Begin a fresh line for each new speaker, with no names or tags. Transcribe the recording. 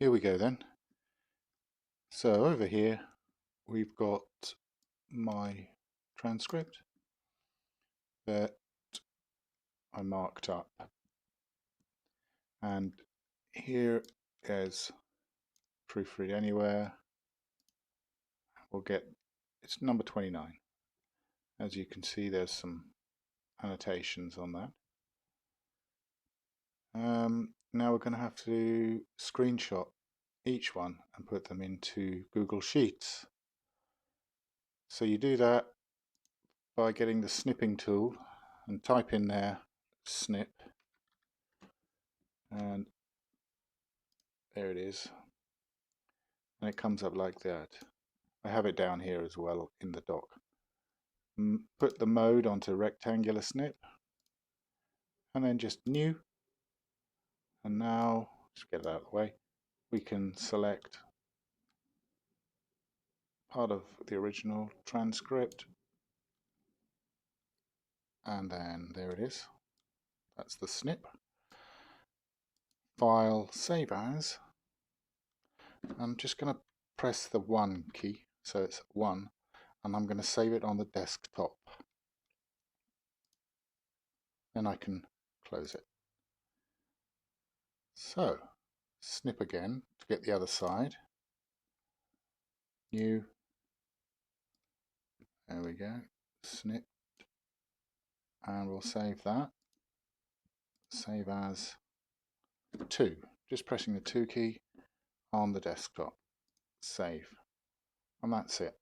Here we go then. So over here we've got my transcript that I marked up, and here is Proofread Anywhere. We'll get, it's number 29. As you can see, there's some annotations on that. Now we're going to have to screenshot each one and put them into Google Sheets. So you do that by getting the snipping tool and type in there snip, and there it is, and it comes up like that. I have it down here as well in the dock. Put the mode onto rectangular snip and then just new, and now just get it out of the way, we can select part of the original transcript, and then there it is. That's the snip. File, save as. I'm just going to press the 1 key, so it's 1, and I'm going to save it on the desktop. Then I can close it. So, snip again to get the other side. New. There we go. Snip. And we'll save that. Save as 2. Just pressing the 2 key on the desktop. Save. And that's it.